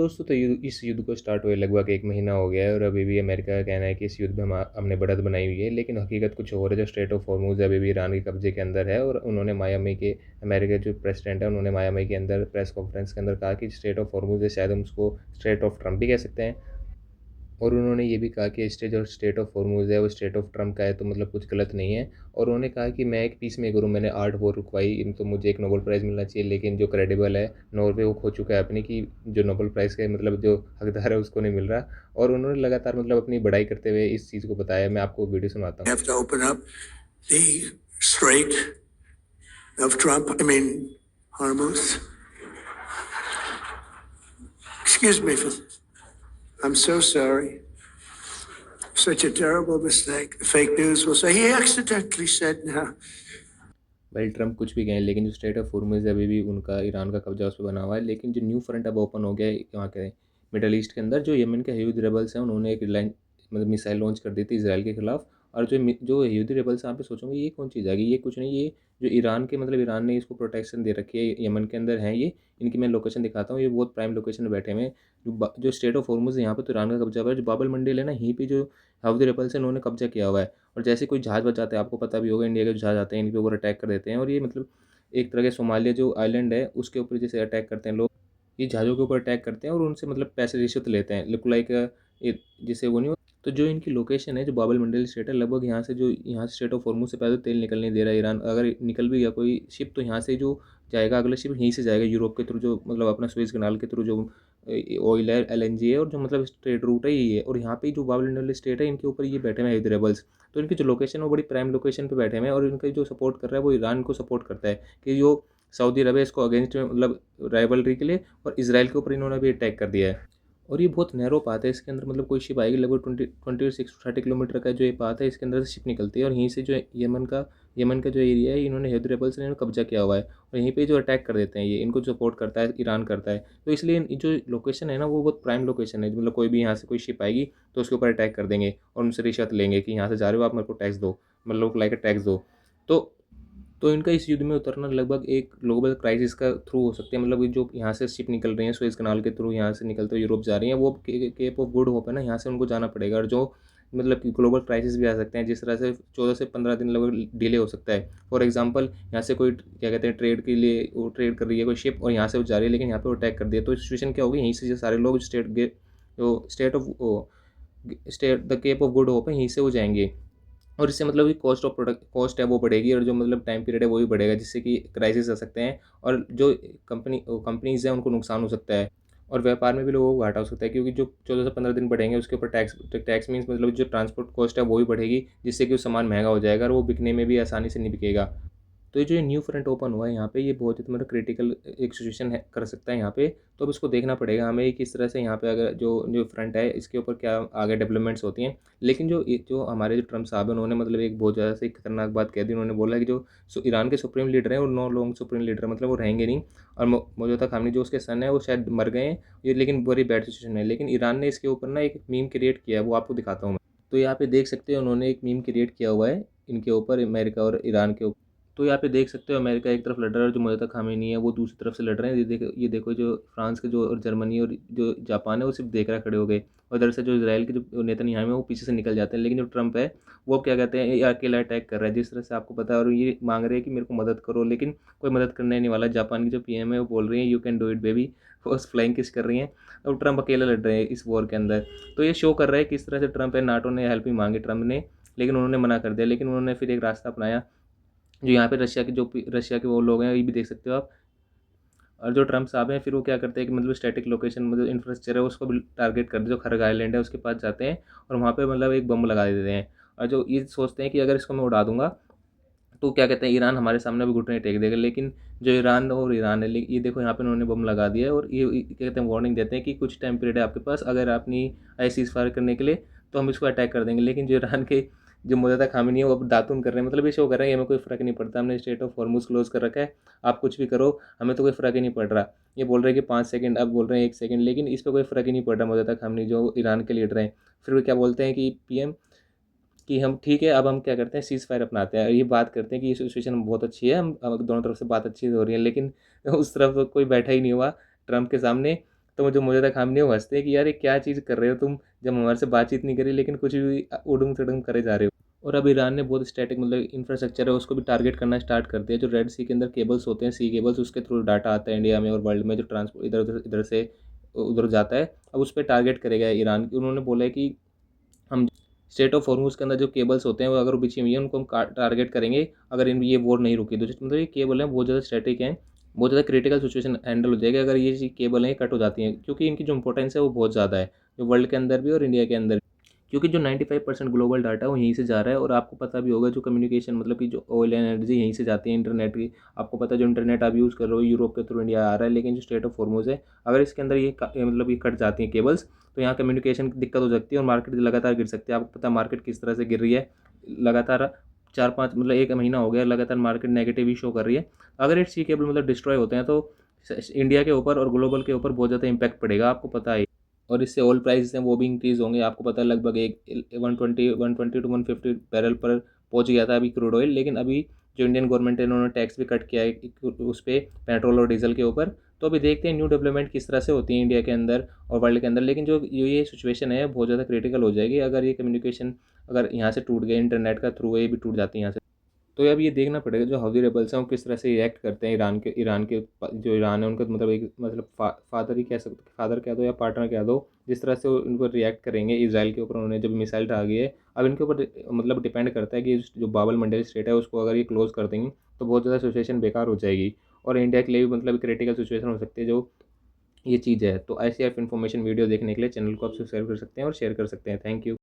दोस्तों तो इस युद्ध को स्टार्ट हुए लगभग 1 महीना हो गया है और अभी भी अमेरिका का कहना है कि इस युद्ध में हमने बढ़त बनाई हुई है, लेकिन हकीकत कुछ और है। जो स्ट्रेट ऑफ हॉर्मज़ अभी भी ईरान के कब्जे के अंदर है और उन्होंने मायामी के अमेरिका जो प्रेसिडेंट है उन्होंने मायामी के अंदर प्रेस कॉन्फ्रेंस के अंदर कहा कि स्ट्रेट ऑफ हॉर्मज़ है, शायद हम उसको स्ट्रेट ऑफ ट्रम्प भी कह सकते हैं। और उन्होंने ये भी कहा कि जो स्टेट ऑफ हॉर्मूज़ है वो स्टेट ऑफ ट्रम्प का है, तो मतलब कुछ गलत नहीं है। और उन्होंने कहा कि मैं एक पीस मेकर हूँ, मैंने 8 वॉर रुकवाई, तो मुझे एक नोबेल प्राइज़ मिलना चाहिए, लेकिन जो क्रेडिबल है नॉर्वे वो खो चुका है अपनी, कि जो नोबेल प्राइज़ का मतलब जो हकदार है उसको नहीं मिल रहा। और उन्होंने लगातार मतलब अपनी बड़ाई करते हुए इस चीज़ को बताया। मैं आपको वीडियो सुनाता हूँ। have to open up the Strait of Trump. I mean, Hormuz. Excuse me for this. I'm so sorry. Such a terrible mistake. The fake news will say he accidentally said now. भाई Trump कुछ भी कहें, लेकिन जो state of हॉर्मज़ है अभी भी उनका ईरान का कब्जा उस पर बना हुआ है। लेकिन जो न्यू फ्रंट अब ओपन हो गया है यहाँ के मिडल ईस्ट के अंदर, जो यमन के हूथी रेबल्स हैं उन्होंने एक मतलब मिसाइल लॉन्च कर दी थी इसराइल के खिलाफ। और जो हूथी रेबल्स हैं, आप सोचोगे ये कौन चीज़ आ गई, ये कुछ नहीं, ये जो ईरान के मतलब ईरान ने इसको प्रोटेक्शन दे रखी है, यमन के अंदर है ये। इनकी मैं लोकेशन दिखाता हूँ, ये बहुत प्राइम लोकेशन में बैठे हुए हैं। जो स्टेट ऑफ हॉर्मज़ है यहाँ पे तो ईरान का कब्जा हुआ है। जो बाबल मंडल है ना, यहीं पे जो हूथी रेबल्स हैं उन्होंने कब्जा किया हुआ है। और जैसे कोई जहाज़ बच जाता है, आपको पता भी होगा इंडिया के जो जहाज़ आते हैं इन पे ऊपर अटैक कर देते हैं। और ये मतलब एक तरह के सोमालिया जो आइलैंड है उसके ऊपर जैसे अटैक करते हैं लोग, ये जहाज़ों के ऊपर अटैक करते हैं और उनसे मतलब पैसे रिश्वत लेते हैं, लुक लाइक जिसे वो नहीं हो। तो जो इनकी लोकेशन है, जो बाबल मंडल स्टेट है, लगभग यहाँ से जो यहाँ से स्टेट ऑफ हॉर्मज़ से पहले तेल निकलने नहीं दे रहा है ईरान। अगर निकल भी गया कोई शिप तो यहाँ से जो जाएगा अगला शिप यहीं से जाएगा यूरोप के थ्रू, जो मतलब अपना सुएज़ कनाल के थ्रू जो ऑयल है, एलएनजी है, और जो मतलब ट्रेड रूट है यही है। और यहाँ पे जो बाबल मंडल स्टेट है इनके ऊपर ये बैठे हुए हैं रेबल्स। तो इनकी जो लोकेशन है वो बड़ी प्राइम लोकेशन पे बैठे हुए हैं और इनका जो सपोर्ट कर रहा है वो ईरान को सपोर्ट करता है, कि जो सऊदी अरब है इसको अगेंस्ट में मतलब राइवलरी के लिए, और इसराइल के ऊपर इन्होंने भी अटैक कर दिया है। और ये बहुत नैरो पाथ है, इसके अंदर मतलब कोई शिप आएगी लगभग 26-30 किलोमीटर का जो ये पाथ है, इसके अंदर से शिप निकलती है। और यहीं से जो यमन का जो एरिया है, इन्होंने हूथी रेबल्स ने कब्जा किया हुआ है और यहीं पे जो अटैक कर देते हैं, ये इनको सपोर्ट करता है, ईरान करता है। तो इसलिए जो लोकेशन है ना वो बहुत प्राइम लोकेशन है, मतलब कोई भी यहाँ से कोई शिप आएगी तो उसके ऊपर अटैक कर देंगे और उनसे रिश्वत लेंगे कि यहाँ से जा रहे हो आप, मेरे को टैक्स दो, मतलब लाइक टैक्स दो। तो इनका इस युद्ध में उतरना लगभग एक ग्लोबल क्राइसिस का थ्रू हो सकते हैं। मतलब जो यहाँ से शिप निकल रही हैं सुएज़ कनाल के थ्रू, यहाँ से निकलते हुए यूरोप जा रही हैं, वो केप ऑफ गुड होप है ना, यहाँ से उनको जाना पड़ेगा। और जो मतलब कि ग्लोबल क्राइसिस भी आ सकते हैं, जिस तरह से 14 से 15 दिन लगभग डिले हो सकता है। फॉर एग्जांपल यहाँ से कोई क्या कहते हैं ट्रेड के लिए वो ट्रेड कर रही है कोई शिप और यहाँ से वो जा रही है, लेकिन यहाँ पे वो अटैक कर दिया, तो सिचुएशन क्या होगी, यहीं से जो सारे लोग state the Cape of Good Hope है, यहीं से वो जाएंगे। और इससे मतलब कि कॉस्ट है वो बढ़ेगी और जो मतलब टाइम पीरियड है वो भी बढ़ेगा, जिससे कि क्राइसिस आ सकते हैं और जो कंपनीज़ हैं उनको नुकसान हो सकता है। और व्यापार में भी लोगों को घाटा हो सकता है, क्योंकि जो 14 से 15 दिन बढ़ेंगे उसके ऊपर टैक्स मीन्स मतलब जो ट्रांसपोर्ट कॉस्ट है वो भी बढ़ेगी, जिससे कि वो सामान महंगा हो जाएगा और वो बिकने में भी आसानी से नहीं बिकेगा। तो ये जो ये न्यू फ्रंट ओपन हुआ है यहाँ पे, ये बहुत ही मतलब क्रिटिकल एक सिचुएशन है कर सकता है यहाँ पे। तो अब इसको देखना पड़ेगा हमें किस तरह से यहाँ पे अगर जो जो फ्रंट है इसके ऊपर क्या आगे डेवलपमेंट्स होती हैं। लेकिन जो हमारे जो ट्रम्प साहब हैं उन्होंने मतलब एक बहुत ज़्यादा से खतरनाक बात कह दी। उन्होंने बोला कि जो ईरान के सुप्रीम लीडर हैं और 9 लोग सुप्रीम लीडर मतलब वो रहेंगे नहीं, और मौजूदा खामनी जो उसके सन है वो शायद मर गए हैं, ये लेकिन बड़ी बैड सिचुएशन है। लेकिन ईरान ने इसके ऊपर ना एक मीम क्रिएट किया है, वो आपको दिखाता हूँ मैं। तो यहाँ पे देख सकते हैं उन्होंने एक मीम क्रिएट किया हुआ है इनके ऊपर, अमेरिका और ईरान के ऊपर। तो यहाँ पे देख सकते हो अमेरिका एक तरफ लड़ रहा है और जो मौजूदा खामेनी है वो दूसरी तरफ से लड़ रहे हैं। ये देखो जो फ्रांस के जो और जर्मनी और जो जापान है वो सिर्फ देख रहा खड़े हो गए। और इधर से जो इसराइल के जो नेतन्याहू है वो पीछे से निकल जाते हैं। लेकिन जो ट्रम्प है वो क्या कहते हैं, ये अकेला अटैक कर रहा है जिस तरह से आपको पता है, और ये मांग रहे हैं कि मेरे को मदद करो, लेकिन कोई मदद करने नहीं वाला। जापान की जो पीएम है वो बोल रही है you can do it baby, first flying kiss कर रही हैं। और ट्रम्प अकेला लड़ रहे हैं इस वॉर के अंदर। तो ये शो कर रहा है किस तरह से ट्रम्प है, नाटो ने हेल्प ही मांगी ट्रम्प ने, लेकिन उन्होंने मना कर दिया। लेकिन उन्होंने फिर एक रास्ता अपनाया, जो यहाँ पे रशिया के वो लोग हैं, ये भी देख सकते हो आप। और जो ट्रम्प साहब हैं फिर वो क्या करते हैं कि मतलब स्टैटिक लोकेशन मतलब इंफ्रास्ट्रक्चर है उसको भी टारगेट कर दे, जो खरग आइलैंड है उसके पास जाते हैं और वहाँ पे मतलब एक बम लगा देते हैं। और जो ये सोचते हैं कि अगर इसको मैं उड़ा दूंगा तो क्या कहते हैं ईरान हमारे सामने भी घुटने टेक देगा। लेकिन जो ईरान है, ये देखो यहाँ पे उन्होंने बम लगा दिया है और ये क्या कहते हैं वार्निंग देते हैं कि कुछ टाइम पीरियड है आपके पास, अगर आप नहीं आए सीज फायर करने के लिए तो हम इसको अटैक कर देंगे। लेकिन जो ईरान के जो मौजूदा खामिनी है वो अब दातून कर रहे हैं, मतलब ये शो कर रहे हैं हमें कोई फ़र्क नहीं पड़ता, हमने स्टेट ऑफ हॉर्मज़ क्लोज कर रखा है, आप कुछ भी करो हमें तो कोई फ़र्क ही नहीं पड़ रहा। ये बोल रहे हैं कि 5 सेकंड, अब बोल रहे हैं 1 सेकंड, लेकिन इस पे कोई फ़र्क ही नहीं पड़ रहा मौजूदा खामिनी जो ईरान के लीडर हैं। फिर वो क्या बोलते हैं कि पीएम कि हम ठीक है, अब हम क्या करते हैं सीज़ फायर अपनाते हैं। ये बात करते हैं कि ये सिचुएशन बहुत अच्छी है, हम दोनों तरफ से बात अच्छी हो रही है, लेकिन उस तरफ तो कोई बैठा ही नहीं हुआ ट्रम्प के सामने। तो मुझे मौजूदा खामने वो हँसते हैं कि यार ये क्या चीज़ कर रहे हो तुम, जब हमारे से बातचीत नहीं करी लेकिन कुछ भी उड़ूम-तड़ूम करे जा रहे हो। और अब ईरान ने बहुत स्टैटिक मतलब इंफ्रास्ट्रक्चर है उसको भी टारगेट करना स्टार्ट कर दिया। जो रेड सी के अंदर केबल्स होते हैं, सी केबल्स, उसके थ्रू डाटा आता है इंडिया में और वर्ल्ड में जो ट्रांसपोर्ट इधर से उधर जाता है। अब उस पे टारगेट करेगा ईरान। उन्होंने बोला है कि हम स्ट्रेट ऑफ हॉर्मूज़ के अंदर जो केबल्स होते हैं वो अगर वो बिछी हुई हैं उनको हम टारगेट करेंगे, अगर इन ये वॉर नहीं रुकी तो। मतलब ये केबल है बहुत ज़्यादा स्टैटिक हैं, बहुत ज़्यादा क्रिटिकल सिचुएशन हैंडल हो जाएगी अगर ये केबल है कट हो जाती हैं, क्योंकि इनकी जो इंपॉर्टेंस है वो बहुत ज़्यादा है, जो वर्ल्ड के अंदर भी और इंडिया के अंदर भी। क्योंकि जो 95% ग्लोबल डाटा है वो यहीं से जा रहा है। और आपको पता भी होगा जो कम्युनिकेशन मतलब कि जो ऑयल एंड एनर्जी यहीं से जाती है, इंटरनेट की। आपको पता है जो इंटरनेट आप यूज़ कर रहे हो यूरोप के थ्रू इंडिया आ रहा है, लेकिन जो स्टेट ऑफ हॉर्मूज़ है अगर इसके अंदर मतलब ये कट जाती हैं केबल्स, तो यहाँ कम्युनिकेशन की दिक्कत हो सकती है और मार्केट लगातार गिर सकती है। आपको पता है मार्केट किस तरह से गिर रही है, लगातार 4-5 मतलब 1 महीना हो गया लगातार मार्केट नेगेटिव ही शो कर रही है। अगर ये सी केबल मतलब डिस्ट्रॉय होते हैं तो इंडिया के ऊपर और ग्लोबल के ऊपर बहुत ज़्यादा इम्पैक्ट पड़ेगा, आपको पता है। और इससे ऑयल प्राइस हैं वो भी इंक्रीज़ होंगे। आपको पता है लगभग एक 120 टू 150 बैरल पर पहुंच गया था अभी क्रूड ऑयल, लेकिन अभी जो इंडियन गवर्नमेंट है उन्होंने टैक्स भी कट किया है उस पे, पेट्रोल और डीजल के ऊपर। तो अभी देखते हैं न्यू डेवलपमेंट किस तरह से होती है इंडिया के अंदर और वर्ल्ड के अंदर। लेकिन जो ये सिचुएशन है बहुत ज़्यादा क्रिटिकल हो जाएगी अगर ये कम्युनिकेशन अगर यहाँ से टूट गए, इंटरनेट का थ्रू ये भी टूट जाती है यहाँ से। तो अब ये देखना पड़ेगा जो हौथी रेबल्स हैं वो किस तरह से रिएक्ट करते हैं जो ईरान है उनका मतलब एक मतलब फादर ही कह सकते, फादर कह दो या पार्टनर कह दो, जिस तरह से वो इनको रिएक्ट करेंगे इसराइल के ऊपर उन्होंने जब मिसाइल डाल गई है। अब इनके ऊपर मतलब डिपेंड करता है कि जो बाबल मंडल स्टेट है उसको अगर ये क्लोज कर देंगे तो बहुत ज़्यादा सिचुएशन बेकार हो जाएगी और इंडिया के लिए भी मतलब क्रिटिकल सिचुएशन हो सकती है जो ये चीज़ है। तो ऐसी आप इन्फॉर्मेशन वीडियो देखने के लिए चैनल को आप सब्सक्राइब कर सकते हैं और शेयर कर सकते हैं। Thank you.